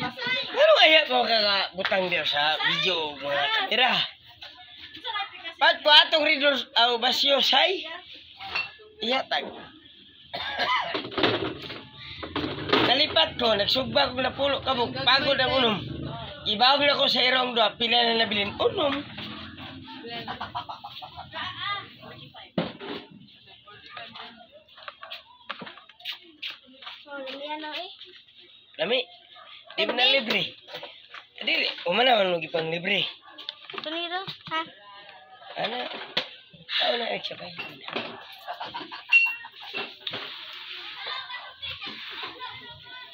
Ano kaya ko kakabutang diyo sa video mga kamera? Pat ko atong ridor basyo say. Iyatag. Nalipat ko, nagsugba ko na pulo kabog, pagod ang unom. Ibawag na ko sa irong doa, pila na nabilin. Unom. Lami. Di ba na libre? Dili, umana man mo gipang libre. Tuniro, ha? Ano? Ano na extra pa?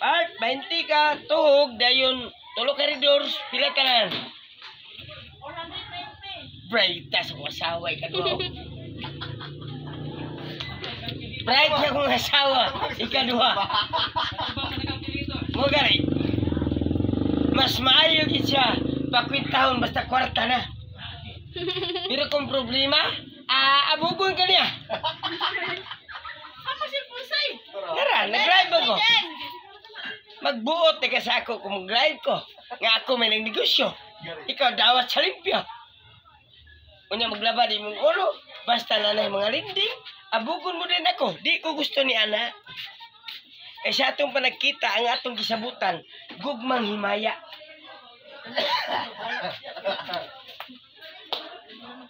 Part 20 ka tuhog dayon tulo ka ridors pila tanan. 120. Bright sa kong asawa ikaduha. Bright sa kong asawa ikaduha. Mo gani. Mas maayo gid siya pakwintahon basta kwarta na. Pero kung problema, abugon ka niya. Ako si Pusay. Tara, nag-live ako. Magbuot ka sa ako kung mag-live ko. Nga ako may negosyo. Ikaw dawat sa limpyo. Unya maglaba di mong ulo. Basta nanay mga linding. Abugon mo din ako. Di ko gusto ni Ana. Eh sa atong panagkita ang atong gisabutan. Gugmang himaya.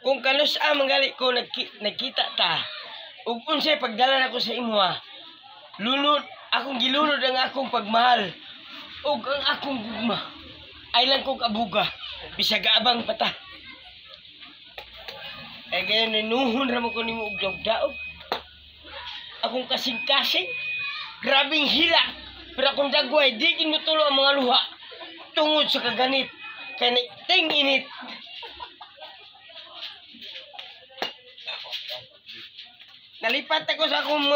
Kung kanus-a manggali ko nagkita ta. Ug unsay pagdala nako sa imuha. Lunod akong gilunod ang akong pagmahal. Ug ang akong gugma. Ay lang kong abuga. Bisag abang pata. Ay gayon ninuhon ra mo ko nimo og daog. Akong kasing-kasing. Grabing hila. Pero akong dagway di kin motulo ang mga luha. Tungod sa kaganit. Kay ting init. Nalipat ako sa akong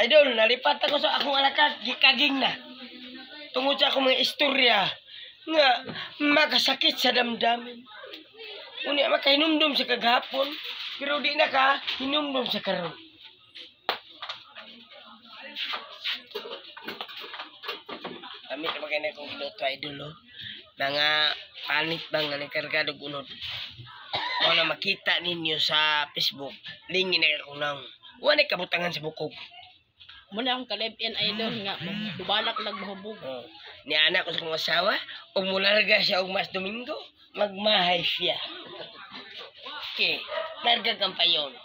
idol, nalipat ako sa akong alakad, gikaging na. Tungod sa akong mga istorya nga makasakit sa damdamin. Unya makahinumdum sa kagahapon, pero di na ka hinumdum sa karon. Kami na maganda kong ginuto idol, mga panit bang na nagkargado gunod. Kung na makita ninyo sa Facebook, lingin na akong nang wala kabutangan sa bukog. Muna akong ka-live-in idol nga, bubalak nagbahubog. Ni anak ko sa kong asawa, og mularga siya og mas Domingo, magmahay siya. Okay, larga kang payon.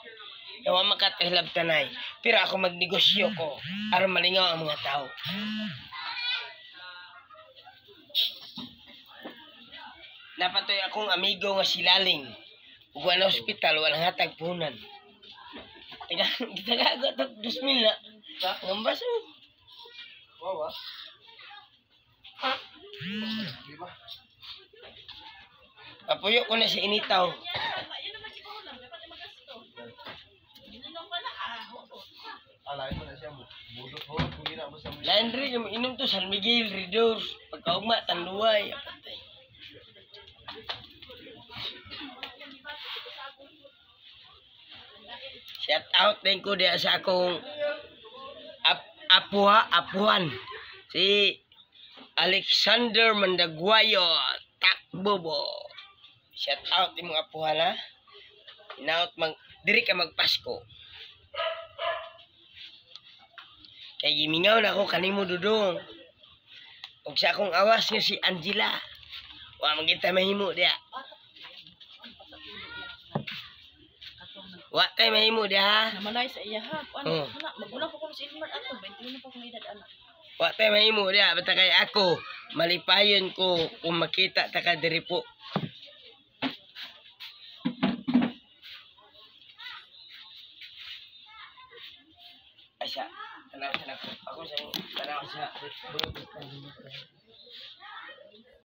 Yawa makatahilab tanay, pero ako magnegosyo ko, aron malingaw ang mga tao. Napatoy akong amigo nga si Laling. Ug wala hospital, walang hatag punan. Gitagago ito, 2,000 na. Ngambas mo. Wow, Papuyo ko na si Initaw. Alay mo na siya mo. Budot mo, kung gina mo sa mga. Landry, inom to San Miguel, Ridor. Pagkaugma, Tanduay. Apatay. Shout out din ko diya sa akong apuan. Si Alexander Mandagwayo Takbobo. Shout out din mga apuhan ha. Inaot diri ka magpasko. Kay gimingaw na ako kanimo dudong. Ug sa akong awas nga si Angela. Wa magita mahimo diya. Wa tay mahimo diha. Namanay sa iya ha. Ano, magulang ko sa Ilmar ato, 21 pa kong edad anak. Wa tay mahimo diha basta kay ako malipayon ko kung makita ta ka diri po. Asya, tanaw ako sa tanaw sa